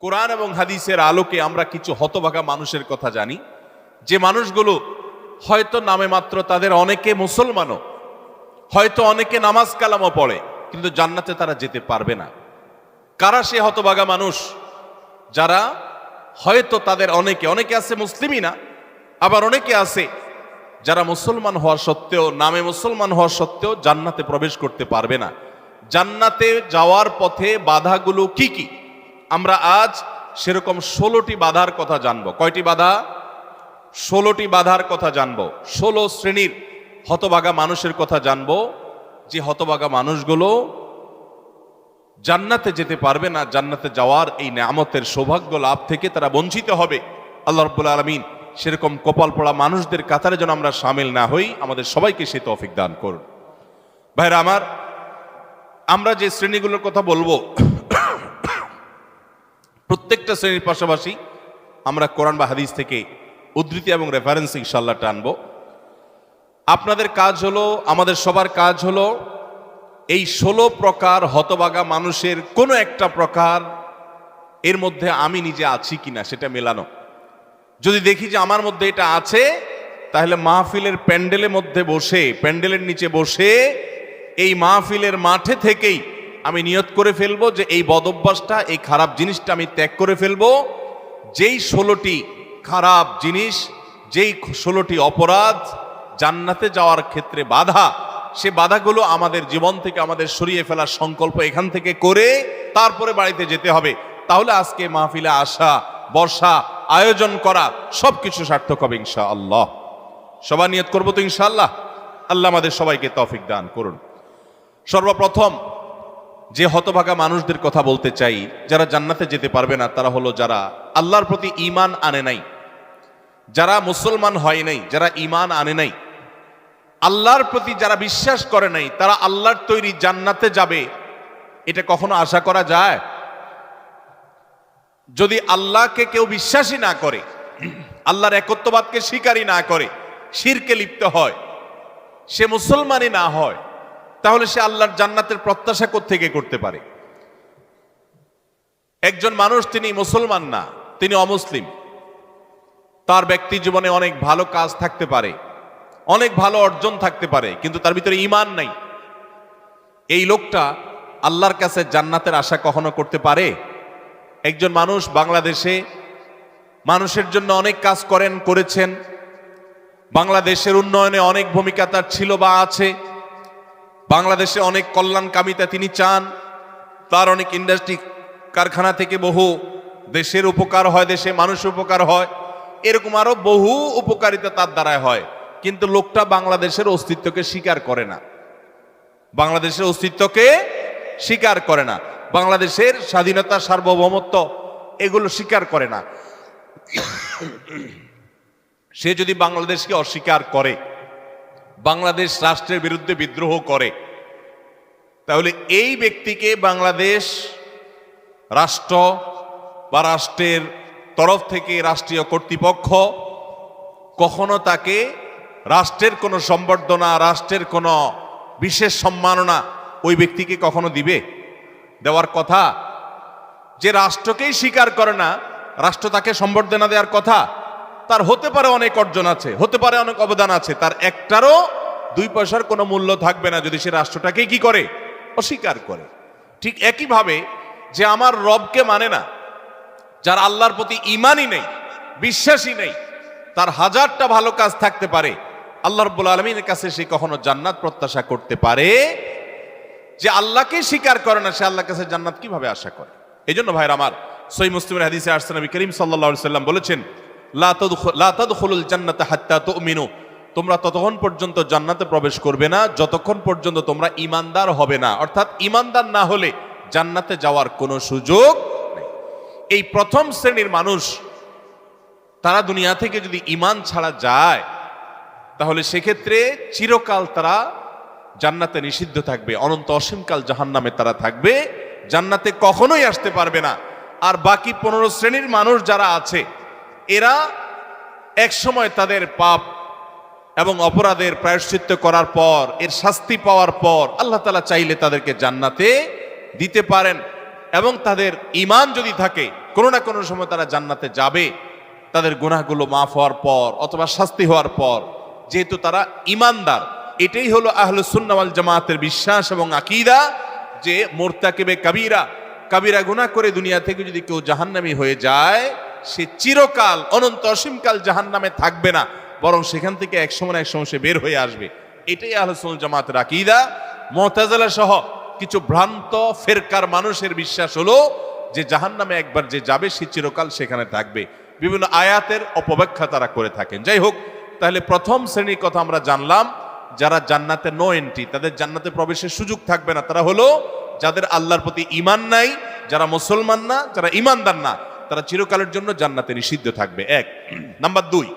কোরআন এবং হাদিসের আলোকে আমরা কিছু হতভাগা মানুষের কথা জানি, যে মানুষগুলো হয়তো নামে মাত্র তাদের অনেকে মুসলমানও, হয়তো অনেকে নামাজ কালামও পড়ে, কিন্তু জান্নাতে তারা যেতে পারবে না। কারা সে হতভাগা মানুষ যারা হয়তো তাদের অনেকে আছে মুসলিমই না, আবার অনেকে আছে যারা মুসলমান হওয়া সত্ত্বেও, নামে মুসলমান হওয়া সত্ত্বেও জান্নাতে প্রবেশ করতে পারবে না। জান্নাতে যাওয়ার পথে বাধাগুলো কি কি, আমরা আজ সেরকম 16টি বাধার কথা জানবো। কয়টি বাধা? 16টি বাধার কথা জানবো। 16 শ্রেণীর হতভাগা মানুষের কথা জানবো, যে হতভাগা মানুষগুলো জান্নাতে যেতে পারবে না। জান্নাতে যাওয়ার এই নেয়ামতের সৌভাগ্য লাভ থেকে তারা বঞ্চিত হবে। আল্লাহ রাব্বুল আলামিন সেরকম কপাল পড়া মানুষদের কাতারে যেন আমরা শামিল না হই, আমাদের সবাইকে সে তৌফিক দান করুন। ভাইরা আমার, আমরা যে শ্রেণীগুলোর কথা বলবো, প্রত্যেকটা শ্রেণীর পাশাপাশি আমরা কোরআন বা হাদিস থেকে উদ্ধৃতি এবং রেফারেন্স ইনশাআল্লাহ টানবো। আপনাদের কাজ হলো, আমাদের সবার কাজ হলো, এই 16 প্রকার হতভাগা মানুষের কোনো একটা প্রকার এর মধ্যে আমি নিজে আছি কিনা সেটা মেলানো। যদি দেখি যে আমার মধ্যে এটা আছে, তাহলে মাহফিলের প্যান্ডেলের মধ্যে বসে, প্যান্ডেলের নিচে বসে এই মাহফিলের মাঠে থেকেই আমি নিয়ত করে ফেলবো যে এই বদঅভ্যাসটা, এই খারাপ জিনিসটা আমি ত্যাগ করে ফেলবো। যেই 16টি খারাপ জিনিস, যেই 16টি অপরাধ জান্নাতে যাওয়ার ক্ষেত্রে বাধা, সে বাধাগুলো আমাদের জীবন থেকে আমাদের সরিয়ে ফেলার সংকল্প এখান থেকে করে তারপরে বাড়িতে যেতে হবে। তাহলে আজকে মাহফিলে আসা, বসা, আয়োজন করা সবকিছু সার্থক হবে ইনশাআল্লাহ। সবাই নিয়ত করবো তো ইনশাআল্লাহ। আল্লাহ আমাদের সবাইকে তৌফিক দান করুন। সর্বপ্রথম যে হতভাগা মানুষদের কথা বলতে চাই, যারা জান্নাতে যেতে পারবে না, তারা হলো যারা আল্লাহর প্রতি ঈমান আনে নাই, যারা মুসলমান হয় নাই, যারা ঈমান আনে নাই, আল্লাহর প্রতি যারা বিশ্বাস করে নাই, তারা আল্লাহর তৈরি জান্নাতে যাবে, এটা কখনো আশা করা যায়? যদি আল্লাহকে কেউ বিশ্বাসী না করে, আল্লাহর একত্ববাদকে স্বীকারই না করে, শিরকে লিপ্ত হয়, সে মুসলমানই না হয়, তাহলে সে আল্লাহর জান্নাতের প্রত্যাশা কোত্থেকে করতে পারে? একজন মানুষ, তিনি মুসলমান না, তিনি অমুসলিম, তার ব্যক্তি জীবনে অনেক ভালো কাজ থাকতে পারে, অনেক ভালো অর্জন থাকতে পারে, কিন্তু তার ভিতরে ঈমান নাই। এই লোকটা আল্লাহর কাছে জান্নাতের আশা কখনো করতে পারে? একজন মানুষ বাংলাদেশে মানুষের জন্য অনেক কাজ করেছেন, বাংলাদেশের উন্নয়নে অনেক ভূমিকা তার ছিল বা আছে, বাংলাদেশে অনেক কল্যাণকামিতা তিনি চান, তার অনেক ইন্ডাস্ট্রি কারখানা থেকে বহু দেশের উপকার হয়, দেশে মানুষের উপকার হয়, এরকম আরো বহু উপকারিতা তার দ্বারায় হয়, কিন্তু লোকটা বাংলাদেশের অস্তিত্বকে স্বীকার করে না, বাংলাদেশের অস্তিত্বকে স্বীকার করে না, বাংলাদেশের স্বাধীনতা, সার্বভৌমত্ব এগুলো স্বীকার করে না। সে যদি বাংলাদেশকে অস্বীকার করে, বাংলাদেশ রাষ্ট্রের বিরুদ্ধে বিদ্রোহ করে, তাহলে এই ব্যক্তিকে বাংলাদেশ রাষ্ট্র বা রাষ্ট্রের তরফ থেকে রাষ্ট্রীয় কর্তৃপক্ষ কখনো তাকে রাষ্ট্রের কোনো সম্বর্ধনা, রাষ্ট্রের কোনো বিশেষ সম্মাননা ওই ব্যক্তিকে কখনো দিবে? দেওয়ার কথা? যে রাষ্ট্রকেই স্বীকার করে না, রাষ্ট্র তাকে সম্বর্ধনা দেওয়ার কথা? তার হতে পারে অনেক অর্জন আছে, হতে পারে অনেক অবদান আছে, তার একটারও 2 পয়সার কোনো মূল্য থাকবে না যদি সে রাষ্ট্রটাকেই কি করে? অস্বীকার করে। ঠিক একইভাবে যে আমার রবকে মানে না, যার আল্লাহর প্রতি ঈমানই নেই, বিশ্বাসই নেই, তার হাজারটা ভালো কাজ থাকতে পারে, আল্লাহ রাব্বুল আলামিনের কাছে সে কখনো জান্নাত প্রত্যাশা করতে পারে? যে আল্লাহকে স্বীকার করে না, সে আল্লাহর কাছে জান্নাত কিভাবে আশা করে? এই জন্য ভাইরা আমার, সহিহ মুসলিমের হাদিসে আসছে, নবী করিম সাল্লাল্লাহু আলাইহি সাল্লাম বলেছেন, লা তাদখুলুল জান্নাতা হাত্তা তুমিনু, তোমরা ততক্ষণ পর্যন্ত জান্নাতে প্রবেশ করবে না যতক্ষণ পর্যন্ত তোমরা ঈমানদার হবে না। অর্থাৎ ঈমানদার না হলে জান্নাতে যাওয়ার কোনো সুযোগ নেই। এই প্রথম শ্রেণীর মানুষ, তারা দুনিয়া থেকে যদি ঈমান ছাড়া যায়, তাহলে সেক্ষেত্রে চিরকাল তারা জান্নাতে নিষিদ্ধ থাকবে, অনন্ত অসীমকাল জাহান্নামে তারা থাকবে, জান্নাতে কখনোই আসতে পারবে না। আর বাকি 15 শ্রেণীর মানুষ যারা আছে, এরা এক সময় তাদের পাপ এবং অপরাধের প্রায়শ্চিত্ত করার পর, এর শাস্তি পাওয়ার পর আল্লাহ তাআলা চাইলে তাদেরকে জান্নাতে দিতে পারেন, এবং তাদের ঈমান যদি থাকে কোনো না কোনো সময় তারা জান্নাতে যাবে, তাদের গুনাহগুলো মাফ হওয়ার পর অথবা শাস্তি হওয়ার পর, যেহেতু তারা ঈমানদার। এটাই হলো আহলুস সুন্নাহ ওয়াল জামাতের বিশ্বাস এবং আকীদা, যে মুরতাকিবে কাবীরা, কাবীরা গুনাহ করে দুনিয়া থেকে যদি কেউ জাহান্নামী হয়ে যায়, সে চিরকাল অনন্ত অসীমকাল জাহান্নামে থাকবে না, বরং সেখান থেকে এক সময় সে বের হয়ে আসবে। এটাই আহলুস সুন্নাহ ওয়াল জামাতের আকীদা। মুতাজিলা সহ কিছু ভ্রান্ত ফেরকার মানুষের বিশ্বাস হলো যে জাহান্নামে একবার যে যাবে সে চিরকাল সেখানে থাকবে। বিভিন্ন আয়াতের অপব্যাখ্যা তারা করে থাকেন। যাই হোক, তাহলে প্রথম শ্রেণীর কথা আমরা জানলাম, যারা জান্নাতে নো এন্ট্রি, তাদের জান্নাতে প্রবেশের সুযোগ থাকবে না, তারা হলো যাদের আল্লাহর প্রতি ঈমান নাই, যারা মুসলমান না, যারা ঈমানদার না, তারা চিরকালের জন্য জান্নাতে নিষিদ্ধ থাকবে। এক নাম্বার 2,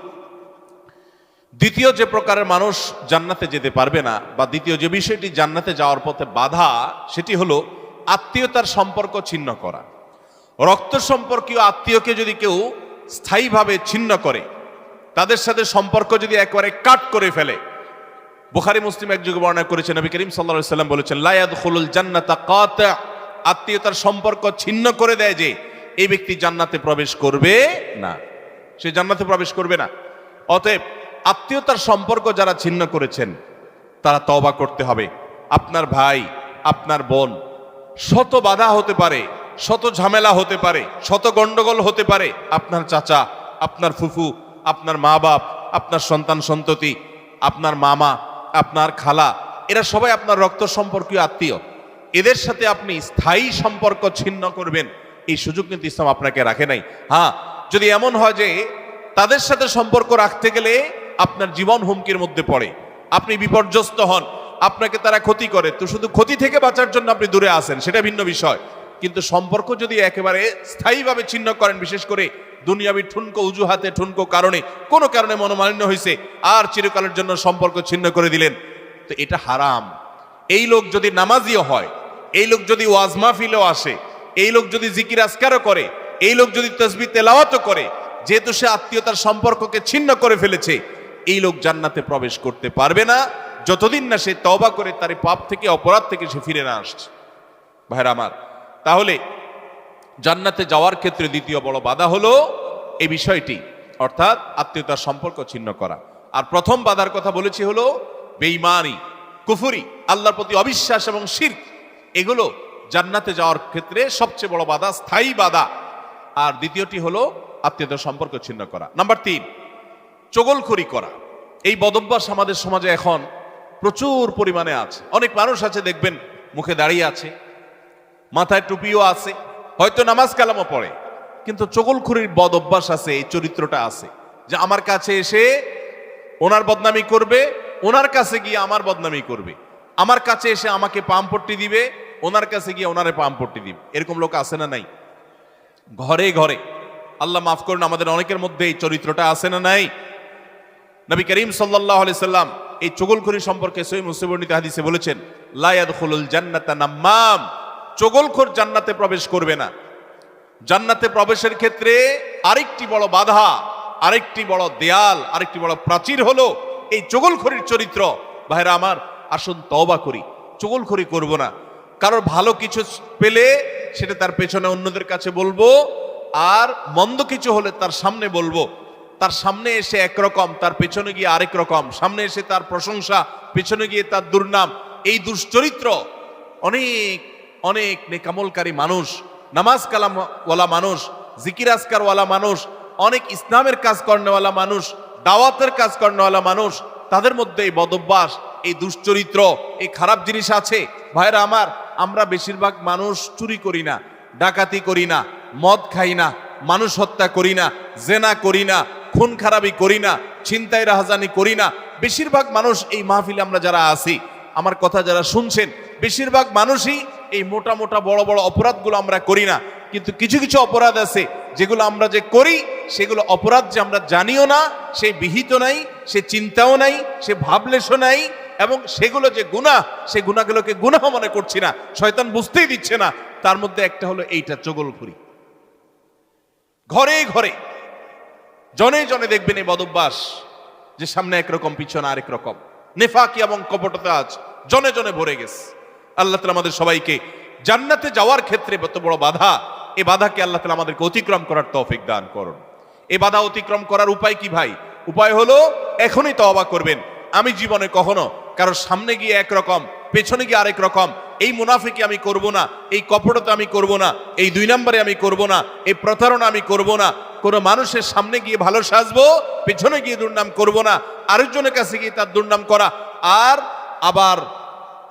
দ্বিতীয় যে প্রকারের মানুষ জান্নাতে যেতে পারবে না, বা দ্বিতীয় যে বিষয়টি জান্নাতে যাওয়ার পথে বাধা, সেটি হলো আত্মীয়তার সম্পর্ক ছিন্ন করা। রক্ত সম্পর্কীয় আত্মীয়কে যদি কেউ স্থায়ীভাবে ছিন্ন করে, তাদের সাথে সম্পর্ক যদি একবারে কাট করে ফেলে, বুখারী মুসলিম এক যুগে বর্ণনা করেছেন, নবী করিম সাল্লাল্লাহু আলাইহি ওয়াসাল্লাম বলেছেন, লা ইয়াদখুলুল জান্নাতা কাতি', আত্মীয়তার সম্পর্ক ছিন্ন করে দেয় যে এই ব্যক্তি জান্নাতে প্রবেশ করবে না, সে জান্নাতে প্রবেশ করবে না। অতএব আত্মীয়তার সম্পর্ক যারা ছিন্ন করেছেন তারা তওবা করতে হবে। আপনার ভাই, আপনার বোন, শত বাধা হতে পারে, শত ঝামেলা হতে পারে, শত গন্ডগোল হতে পারে, আপনার চাচা, আপনার ফুফু, আপনার মা বাপ, আপনার সন্তান সন্ততি, আপনার মামা, আপনার খালা, এরা সবাই আপনার রক্ত সম্পর্কীয় আত্মীয়। এদের সাথে আপনি স্থায়ী সম্পর্ক ছিন্ন করবেন, এই সুযোগ কিন্তু ইসলাম আপনাকে রাখে নাই। হ্যাঁ, যদি এমন হয় যে তাদের সাথে সম্পর্ক রাখতে গেলে আপনার জীবন হুমকির মধ্যে পড়ে, আপনি বিপর্যস্ত হন, আপনাকে তারা ক্ষতি করে, তো শুধু ক্ষতি থেকে বাঁচার জন্য আপনি দূরে আসেন, সেটা ভিন্ন বিষয়। কিন্তু সম্পর্ক যদি একেবারে স্থায়ীভাবে ছিন্ন করেন, বিশেষ করে দুনিয়াবি ঠুনকো অজুহাতে, ঠুনকো কারণে, কোনো কারণে মনোমালিন্য হয়েছে, আর চিরকালের জন্য সম্পর্ক ছিন্ন করে দিলেন, তো এটা হারাম। এই লোক যদি নামাজিও হয়, এই লোক যদি ওয়াজ মাহফিলেও আসে, এই লোক যদি জিকির আজকারও করে, এই লোক যদি তাসবিহ তেলাওয়াতও করে, যেহেতু সে আত্মীয়তার সম্পর্ককে ছিন্ন করে ফেলেছে, এই লোক জান্নাতে প্রবেশ করতে পারবে না যতদিন না সে তওবা করে তার পাপ থেকে, অপরাধ থেকে সে ফিরে না আসছে। ভাইরা আমার, তাহলে জান্নাতে যাওয়ার ক্ষেত্রে দ্বিতীয় বড় বাধা হলো এই বিষয়টি, অর্থাৎ আত্মীয়তার সম্পর্ক ছিন্ন করা। আর প্রথম বাধার কথা বলেছি হলো বেঈমানি, কুফরি, আল্লাহর প্রতি অবিশ্বাস এবং শিরক, এগুলো জান্নাতে যাওয়ার ক্ষেত্রে সবচেয়ে বড় বাধা, স্থায়ী বাধা। আর দ্বিতীয়টি হলো আত্মীয়তার সম্পর্ক ছিন্ন করা। নাম্বার 3, চগলখড়ি করা। এই বদভ্যাস আমাদের সমাজে এখন প্রচুর পরিমাণে আছে। অনেক মানুষ আছে দেখবেন মুখে দাঁড়িয়ে আছে, মাথায় টুপিও আছে, হয়তো নামাজ কালামও পড়ে, কিন্তু চগলখড়ির বদ অভ্যাস আছে, এই চরিত্রটা আছে যে আমার কাছে এসে ওনার বদনামি করবে, ওনার কাছে গিয়ে আমার বদনামি করবে, আমার কাছে এসে আমাকে পামপট্টি দিবে, ওনার কাছে গিয়ে ওনারে পামপট্টি দিবে। এরকম লোক আছে না নাই? ঘরে ঘরে, আল্লাহ মাফ করুন, আমাদের অনেকের মধ্যে এই চরিত্রটা আছে না নাই? নবী করিম সাল্লাল্লাহু আলাইহি সাল্লাম এই চগলখড়ি সম্পর্কে সহিহ মুসলিম বর্ণিত হাদিসে বলেছেন, লা ইয়াদখুলুল জান্নাতা নাম্মাম, চগলখোর জান্নাতে প্রবেশ করবে না। জান্নাতে প্রবেশের ক্ষেত্রে আরেকটি বড় বাধা, আরেকটি বড় দেয়াল, আরেকটি বড় প্রাচীর হলো এই চগলখড়ির চরিত্র। ভাইরা আমার, আসুন তওবা করি, চগলখড়ি করব না। কারোর ভালো কিছু পেলে সেটা তার পেছনে অন্যদের কাছে বলবো, আর মন্দ কিছু হলে তার সামনে বলবো। তার সামনে এসে একরকম, তার পেছনে গিয়ে আরেক রকম, সামনে এসে তার প্রশংসা, পেছনে গিয়ে তার দুর্নাম। এই দুশ্চরিত্র অনেক অনেক নেকামলকারী মানুষ, নামাজ কালামওয়ালা মানুষ, জিকির আজকারওয়ালা মানুষ, অনেক ইসলামের কাজ করেওয়ালা মানুষ, দাওয়াতের কাজ করেওয়ালা মানুষ, তাদের মধ্যে এই বদভ্যাস, এই দুশ্চরিত্র, এই খারাপ জিনিস আছে। ভাইরা আমার, আমরা বেশিরভাগ মানুষ চুরি করি না, ডাকাতি করি না, মদ খাই না, মানুষ হত্যা করি না, জেনা করি না, খুন খারাপি করি না, ছিনতাই রাহাজানি করি না। বেশিরভাগ মানুষ এই মাহফিলে আমরা যারা আছি, আমার কথা যারা শুনছেন, বেশিরভাগ মানুষই এই মোটা মোটা বড় বড় অপরাধগুলো আমরা করি না। কিন্তু কিছু কিছু অপরাধ আছে যেগুলো আমরা যে করি, সেগুলো অপরাধ যে আমরা জানিও না, সে বিহিত নাই, সে চিন্তাও নাই, সে ভাবলেশও নাই, এবং সেগুলো যে গুনাহ, সে গুনাহগুলোকে গুনাহ মনে করছি না, শয়তান বুঝতেই দিচ্ছে না। তার মধ্যে একটা হলো এইটা, চগলখড়ি। ঘরে ঘরে, জনে জনে দেখবেন এই বদভ্যাস, যে সামনে একরকম, পিছনে আরেক রকম, নেফাকি এবং কপটতা আজ জনে জনে ভরে গেছে। আল্লাহ তাআলা আমাদের সবাইকে জান্নাতে যাওয়ার ক্ষেত্রে এত বড় বাধা এই বাধাকে আল্লাহ তাআলা আমাদেরকে অতিক্রম করার তৌফিক দান করুন। এই বাধা অতিক্রম করার উপায় কি ভাই? উপায় হলো এখনই তওবা করবেন। আমি জীবনে কখনো কারোর সামনে গিয়ে একরকম, পেছনে গিয়ে আরেক রকম, এই মুনাফিকি আমি করব না, এই কপটতা আমি করব না, এই 2 নম্বরে আমি করব না, এই প্রতারণা আমি করব না, কোনো মানুষের সামনে গিয়ে ভালো সাজবো, পেছনে গিয়ে দুর্নাম করব না, আরেকজনের কাছে গিয়ে তার দুর্নাম করা, আর আবার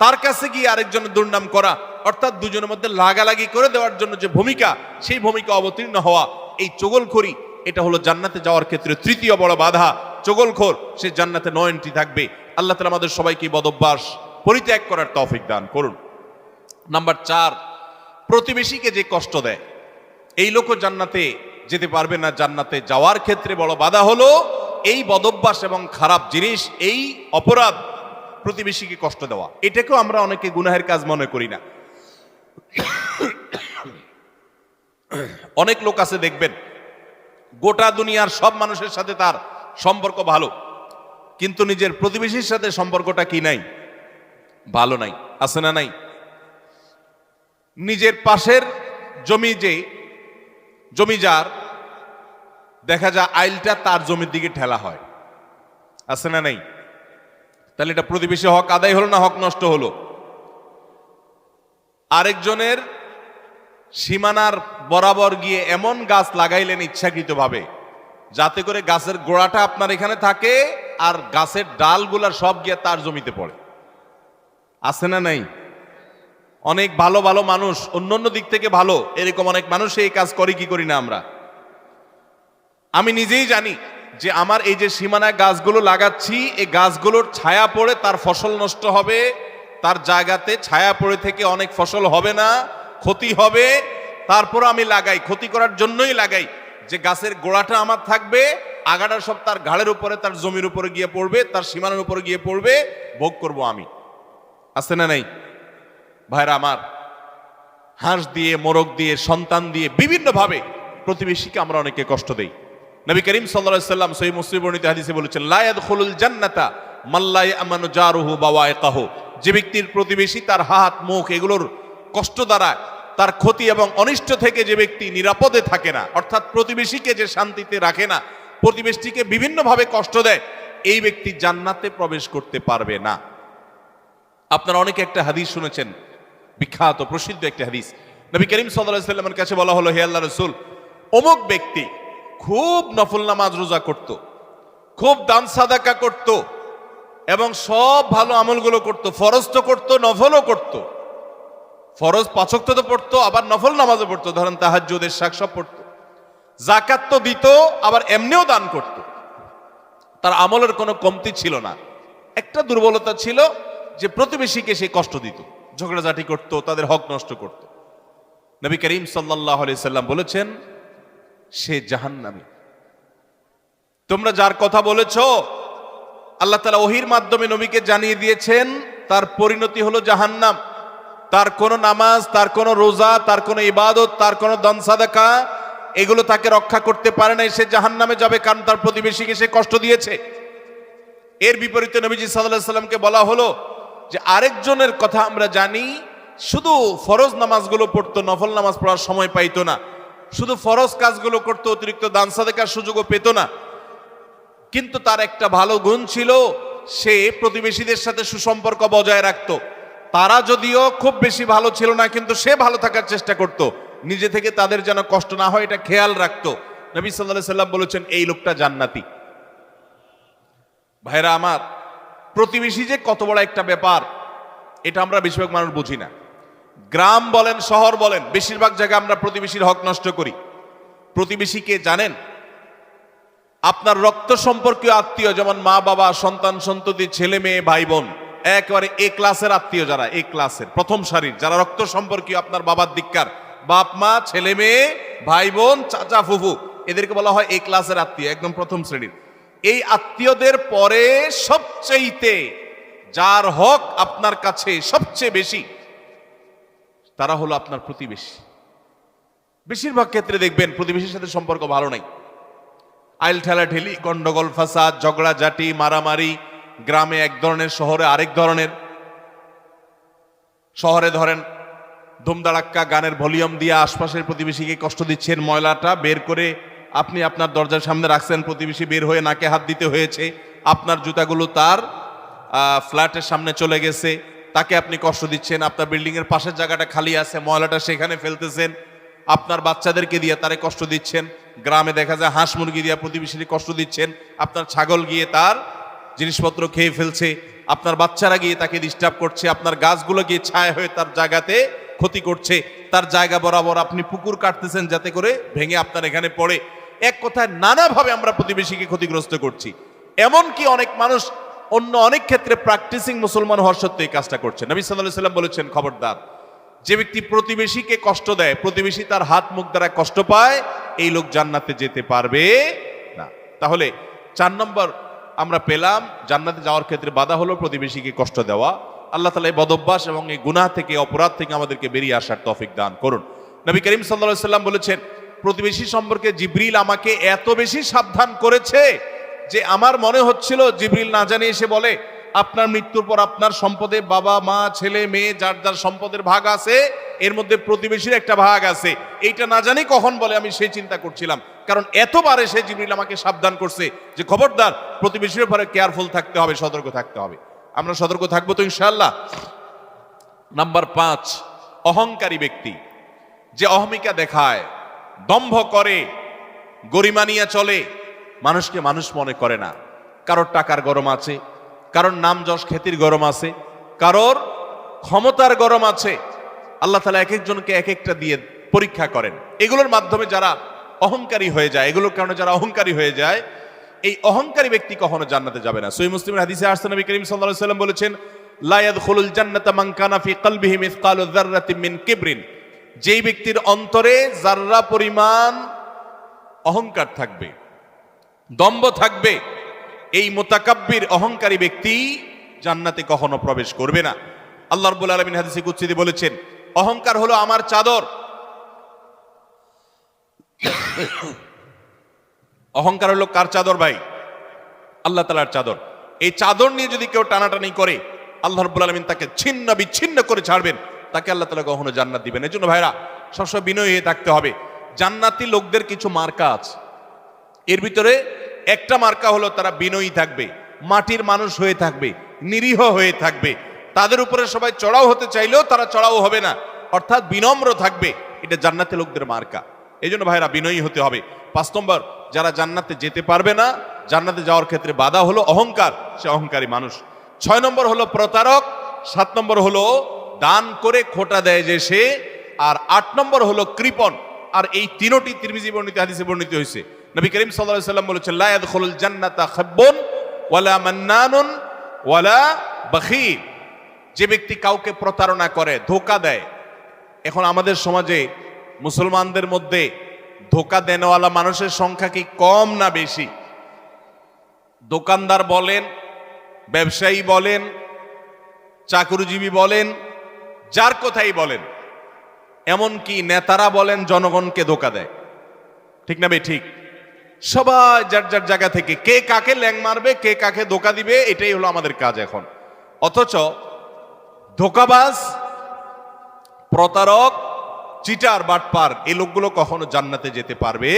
তার কাছে গিয়ে আরেকজনের দুর্নাম করা, অর্থাৎ দুজনের মধ্যে লাগালাগি করে দেওয়ার জন্য যে ভূমিকা, সেই ভূমিকা অবতীর্ণ হওয়া, এই চগলখড়ি, এটা হলো জান্নাতে যাওয়ার ক্ষেত্রে তৃতীয় বড় বাধা। চগলখোর সে জান্নাতে নো এন্ট্রি থাকবে। আল্লাহ তাআলা আমাদের সবাইকে বদঅভ্যাস পরিত্যাগ করার তৌফিক দান করুন। নাম্বার 4, প্রতিবেশীকে যে কষ্ট দেয়, এই লোকও জান্নাতে যেতে পারবে না। জান্নাতে যাওয়ার ক্ষেত্রে বড় বাধা হলো এই বদঅভ্যাস এবং খারাপ জিনিস, এই অপরাধ, প্রতিবেশীকে কষ্ট দেওয়া। এটাকেও আমরা অনেকে গুনাহের কাজ মনে করি না। অনেক লোক আছে দেখবেন, গোটা দুনিয়ার সব মানুষের সাথে তার সম্পর্ক ভালো, কিন্তু নিজের প্রতিবেশীর সাথে সম্পর্কটা কি নাই? ভালো নাই। আছে না নাই? নিজের পাশের জমি যার, দেখা যায় আইলটা তার জমির দিকে ঠেলা হয়। আছে না নাই? তাহলে এটা প্রতিবেশী হক আদায় হলো না হক নষ্ট হলো? আরেকজনের সীমানার বরাবর গিয়ে এমন গাছ লাগাইলেন ইচ্ছাকৃতভাবে, যাতে করে গাছের গোড়াটা আপনার এখানে থাকে আর গাছের ডালগুলা সব গিয়ে তার জমিতে পড়ে। আছে না নাই? অনেক ভালো ভালো মানুষ, অন্যান্য দিক থেকে ভালো, এরকম অনেক মানুষ এই কাজ করে কি করি না আমরা? আমি নিজেই জানি যে আমার এই যে সীমানায় গাছগুলো লাগাচ্ছি, এই গাছগুলোর ছায়া পড়ে তার ফসল নষ্ট হবে, তার জায়গাতে ছায়া পড়ে থেকে অনেক ফসল হবে না, ক্ষতি হবে। তারপর আমি লাগাই, ক্ষতি করার জন্যই লাগাই, যে গাছের গোড়াটা আমার থাকবে, আগাটা সব তার ঘাড়ের উপরে, তার জমির উপরে গিয়ে পড়বে, তার সীমানার উপরে গিয়ে পড়বে, ভোগ করব আমি। আছে না নাই? ভাইরা আমার, হাঁস দিয়ে, মোরগ দিয়ে, সন্তান দিয়ে, বিভিন্ন ভাবে প্রতিবেশীকে আমরা অনেকে কষ্ট দেই। নবী করিম সাল্লাল্লাহু আলাইহি সাল্লাম সহিহ মুসলিম বর্ণিত হাদিসে বলেছেন, লা ইয়াদখুলুল জান্নাতা মান লা ইয়ামানু জারুহু বাওয়াইকাহু। যে ব্যক্তির প্রতিবেশী তার হাত, মুখ এগুলোর কষ্ট দ্বারা, তার ক্ষতি এবং অনিষ্ট থেকে যে ব্যক্তি নিরাপদে থাকে না, অর্থাৎ প্রতিবেশীকে যে শান্তিতে রাখে না, প্রতিবেশীকে বিভিন্নভাবে কষ্ট দেয়, এই ব্যক্তি জান্নাতে প্রবেশ করতে পারবে না। আপনারা অনেকে একটা হাদিস শুনেছেন, বিখ্যাত প্রসিদ্ধ একটা হাদিস। নবী করিম সাল্লাল্লাহু আলাইহি সাল্লামের কাছে বলা হলো, হে আল্লাহর রাসূল, অমুক ব্যক্তি খুব নফল নামাজ রোজা করত, খুব দান সাদাকা করত, এবং সব ভালো আমলগুলো করত, ফরজ তো করত, নফলও করত। ফরজ 5 ওয়াক্ত তো পড়তো, আবার নফল নামাজও পড়তো, ধরেন তাহাজ্জুদ, ইশরাক সব পড়তো, যাকাত তো দিত, আবার এমনিও দান করত। তার আমলের কোনো কমতি ছিল না। একটা দুর্বলতা ছিল যে প্রতিবেশীকে সে কষ্ট দিত, ঝগড়াঝাটি করত, তাদের হক নষ্ট করত। নবী করিম সাল্লাল্লাহু আলাইহি সাল্লাম বলেছেন, সে জাহান্নামী। তোমরা যার কথা বলেছো, আল্লাহ তাআলা ওহীর মাধ্যমে নবীকে জানিয়ে দিয়েছেন, তার পরিণতি হলো জাহান্নাম। তার কোনো নামাজ, তার কোনো রোজা, তার কোনো ইবাদত, তার কোনো দান সাদাকা, এগুলো তাকে রক্ষা করতে পারে না, সে জাহান্নামে যাবে, কারণ তার প্রতিবেশীকে সে কষ্ট দিয়েছে। এর বিপরীতে নবীজি সাল্লাল্লাহু আলাইহি সাল্লামকে বলা হলো যে আরেকজনের কথা আমরা জানি, শুধু ফরজ নামাজগুলো পড়তো, নফল নামাজ পড়ার সময় পাইতো না, শুধু ফরজ কাজগুলো করতো, অতিরিক্ত দান সাদাকার সুযোগও পেত না, কিন্তু তার একটা ভালো গুণ ছিল, সে প্রতিবেশীদের সাথে সুসম্পর্ক বজায় রাখত। তারা যদিও খুব বেশি ভালো ছিল না, কিন্তু সে ভালো থাকার চেষ্টা করত, নিজে থেকে তাদের যেন কষ্ট না হয় এটা খেয়াল রাখতো। নবী সাল্লাল্লাহু আলাইহি সাল্লাম বলেছেন, এই লোকটা জান্নাতি। ভাইরা আমার, প্রতিবেশী যে কত বড় একটা ব্যাপার, এটা আমরা বেশিরভাগ মানুষ বুঝি না। গ্রাম বলেন, শহর বলেন, বেশিরভাগ জায়গায় আমরা প্রতিবেশীর হক নষ্ট করি। প্রতিবেশীকে জানেন? আপনার রক্ত সম্পর্কীয় আত্মীয়, যেমন মা বাবা, সন্তান সন্ততি, ছেলে মেয়ে, ভাই বোন, একেবারে এ ক্লাসের আত্মীয়, যারা এ ক্লাসের প্রথম সারির, যারা রক্ত সম্পর্কীয়, আপনার বাবার দিককার, বাপ মা, ছেলে মেয়ে, ভাই বোন, চাচা ফুফু, এদেরকে বলা হয় এ ক্লাসের আত্মীয়, একদম প্রথম শ্রেণীর। এই আত্মীয়দের পরে সবচেয়ে যার হক আপনার কাছে সবচেয়ে বেশি, তারা হলো আপনার প্রতিবেশী। বেশিরভাগ ক্ষেত্রে দেখবেন প্রতিবেশীর সাথে সম্পর্ক ভালো নাই, আইল ঠেলাঠেলি, গন্ডগোল, ফাসাদ, ঝগড়াঝাটি, মারামারি, গ্রামে এক ধরনের, শহরে আরেক ধরনের। শহরে ধরেন ধুমধাড়াক্কা গানের ভলিউম দিয়ে আশপাশের প্রতিবেশীকে কষ্ট দিচ্ছেন, ময়লাটা বের করে আপনি আপনার দরজার সামনে রাখছেন, প্রতিবেশী বের হয়ে নাকে হাত দিতে হয়েছে, আপনার জুতাগুলো তার ফ্ল্যাটের সামনে চলে গেছে, তাকে আপনি কষ্ট দিচ্ছেন, আপনার বিল্ডিং এর পাশের জায়গাটা খালি আছে, ময়লাটা সেখানে ফেলতেছেন, আপনার বাচ্চাদেরকে দিয়ে তারে কষ্ট দিচ্ছেন, গ্রামে দেখা যায় হাঁস মুরগি দিয়ে প্রতিবেশীকে কষ্ট দিচ্ছেন, আপনার ছাগল গিয়ে তার জিনিসপত্র খেয়ে ফেলছে, আপনার বাচ্চারা গিয়ে তাকে ডিস্টার্ব করছে, আপনার গাছগুলো গিয়ে ছায়া হয়ে তার জায়গাতে ক্ষতি করছে, তার জায়গা বরাবর আপনি পুকুর কাটতেছেন যাতে করে ভেঙে আপনার এখানে পড়ে। এক কথায় নানাভাবে আমরা প্রতিবেশীকে ক্ষতিগ্রস্ত করছি। এমনকি অনেক মানুষ অন্য অনেক ক্ষেত্রে প্র্যাকটিসিং মুসলমান হওয়ার সত্ত্বেও এই কাজটা করছে। নবী সাল্লাল্লাহু আলাইহি সাল্লাম বলেছেন, খবরদার, যে ব্যক্তি প্রতিবেশীকে কষ্ট দেয়, প্রতিবেশী তার হাত মুখ দ্বারা কষ্ট পায়, এই লোক জান্নাতে যেতে পারবে না। তাহলে 4 নম্বর আমরা পেলাম, জান্নাতে যাওয়ার ক্ষেত্রে বাধা হলো প্রতিবেশীকে কষ্ট দেওয়া। আল্লাহ তাআলা এই বদঅভ্যাস এবং এই গুনাহ থেকে, অপরাধ থেকে আমাদেরকে বেরিয়ে আসার তৌফিক দান করুন। নবী করিম সাল্লাল্লাহু আলাইহি সাল্লাম বলেছেন, প্রতিবেশী সম্পর্কে জিবরিল আমাকে এত বেশি সাবধান করেছে যে আমার মনে হচ্ছিল জিবরিল না জানিয়ে এসে বলে, আপনার মৃত্যুর পর আপনার সম্পদে বাবা মা ছেলে মেয়ে যার যার সম্পদের ভাগ আছে, এর মধ্যে প্রতিবেশীর একটা ভাগ আছে, এইটা না জানি কখন বলে আমি সেই চিন্তা করছিলাম। কারণ এতবারে সে জিবরিল আমাকে সাবধান করছে যে খবরদার, প্রতিবেশীর ব্যাপারে কেয়ারফুল থাকতে হবে, সতর্ক থাকতে হবে। আমরা সতর্ক থাকবো তো ইনশাআল্লাহ। নাম্বার 5, অহংকারী ব্যক্তি, যে অহমিকা দেখায়, দম্ভ করে, গরিমা নিয়ে চলে, মানুষকে মানুষ মনে করে না। কারোর টাকার গরম আছে, কারোর নাম যশ খ্যাতির গরম আছে, কারোর ক্ষমতার গরম আছে। আল্লাহ তাআলা এক একজনকে এক একটা দিয়ে পরীক্ষা করেন। এগুলোর মাধ্যমে যারা অহংকারী হয়ে যায়, এগুলোর কারণে যারা অহংকারী হয়ে যায়, এই অহংকারী ব্যক্তি কখনো জান্নাতে যাবে না। সহিহ মুসলিমের হাদিসে আসছে, নবী করিম সাল্লাল্লাহু আলাইহি ওয়াসাল্লাম বলেছেন, লা ইয়াদখুলুল জান্নাতা মান কানা ফি কলবিহি মিসকালু যাররাতিন মিন কিবরিন, যেই ব্যক্তির অন্তরে যাররা পরিমাণ অহংকার থাকবে, দম্ভ থাকবে, এই মুতাকাব্বির অহংকারী ব্যক্তি জান্নাতে কখনো প্রবেশ করবে না। আল্লাহ রাব্বুল আলামিন হাদিসে কুদসিতে বলেছেন, অহংকার হলো আমার চাদর। অহংকার হলো কার চাদর ভাই? আল্লাহ তাআলার চাদর। এই চাদর নিয়ে যদি কেউ টানাটানি করে, আল্লাহ রাব্বুল আলামিন তাকে ছিন্ন বিচ্ছিন্ন করে ছাড়বেন, তাকে আল্লাহ তাআলা কখনো জান্নাত দিবেন। এজন্য ভাইরা সবসময় বিনয়ী হয়ে থাকতে হবে। জান্নাতি লোকদের কিছু মার্কা আছে, এর ভিতরে একটা মার্কা হলো তারা বিনয়ী থাকবে, মাটির মানুষ হয়ে থাকবে, নিরীহ হয়ে থাকবে। তাদের উপরে সবাই চড়াও হতে চাইলেও তারা চড়াও হবে না, অর্থাৎ বিনম্র থাকবে। এটা জান্নাতি লোকদের মার্কা। এই জন্য ভাইরা বিনয়ী হতে হবে। 5 নম্বর, যারা জান্নাতে যেতে পারবে না, জান্নাতে যাওয়ার ক্ষেত্রে বাধা হলো অহংকার, সে অহংকারী মানুষ। 6 নম্বর হলো প্রতারক, 7 নম্বর হলো দান করে খোটা দেয় যে সে, আর 8 নম্বর হলো কৃপণ। আর এই তিনটি তিরমিজি বর্ণিত হাদিসে বর্ণিত হয়েছে। নবী করিম সাল্লাল্লাহু আলাইহি ওয়াসাল্লাম বলেছেন, লা ইয়াদখুলুল জান্নাতা খাব্বুন ওয়ালা মান্নানুন ওয়ালা বাখীল, যে ব্যক্তি কাউকে প্রতারণা করে, ধোঁকা দেয়। এখন আমাদের সমাজে মুসলমানদের মধ্যে ধোঁকা দেনওয়ালা মানুষের সংখ্যা কি কম না বেশি? দোকানদার বলেন, ব্যবসায়ী বলেন, চাকরিজীবী বলেন, যার কথাই বলেন, এমনকি নেতারা বলেন, জনগণকে ধোঁকা দেয়। ঠিক না বে ঠিক? সবাই যার যার জায়গা থেকে কে কাকে ল্যাং মারবে, কে কাকে ধোঁকা দিবে, এটাই হলো আমাদের কাজ এখন। অথচ ধোঁকাবাজ, প্রতারক, চিটার, বাটপার, এই লোকগুলো কখনো জান্নাতে যেতে পারবে।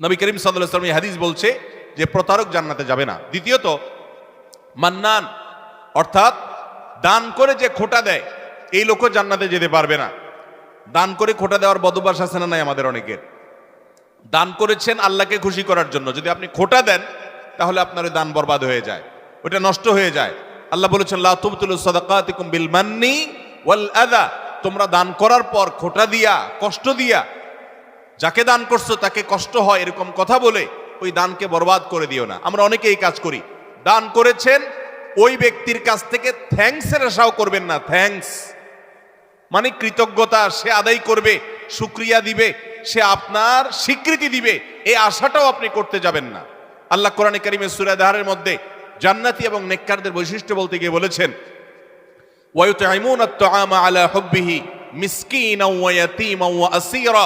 নবী করিম সাল্লাল্লাহু আলাইহি ওয়াসাল্লাম এই হাদিস বলছে যে প্রতারক জান্নাতে যাবে না। দ্বিতীয়ত, মান্নান, অর্থাৎ দান করে যে খোটা দেয়, এই লোকও জান্নাতে যেতে পারবে না। দান করে খোটা দেওয়ার বদভ্যাস আছে না নাই আমাদের অনেকের? দান করেছেন আল্লাহকে খুশি করার জন্য, যদি আপনি খোটা দেন তাহলে আপনার ওই দান বরবাদ হয়ে যায়, ওটা নষ্ট হয়ে যায়। আল্লাহ বলেছেন, লা তুবতিলু সাদাকাতিকুম বিল মান্নি ওয়াল আযা, তোমরা দান করার পর খোটা দিয়া, কষ্ট দিয়া, যাকে দান করছো তাকে কষ্ট হয় এরকম কথা বলে ওই দানকে বরবাদ করে দিও না। আমরা অনেকে এই কাজ করি। দান করেছেন, ওই ব্যক্তির কাছ থেকে থ্যাঙ্কসের আশাও করবেন না। থ্যাঙ্কস মানে কৃতজ্ঞতা, সে আদায় করবে, শুকরিয়া দিবে, সে আপনার স্বীকৃতি দিবে, এই আশাটাও আপনি করতে যাবেন না। আল্লাহ কোরআনে কারীমে সূরা দাহরের মধ্যে জান্নাতি এবং নেককারদের বৈশিষ্ট্য বলতে গিয়ে বলেছেন, ওয়া ইউতঈমুনা আত-তাআমা আলা হুব্বিহি মিসকিনাও ওয়া ইয়াতীমান ওয়া আসীরা,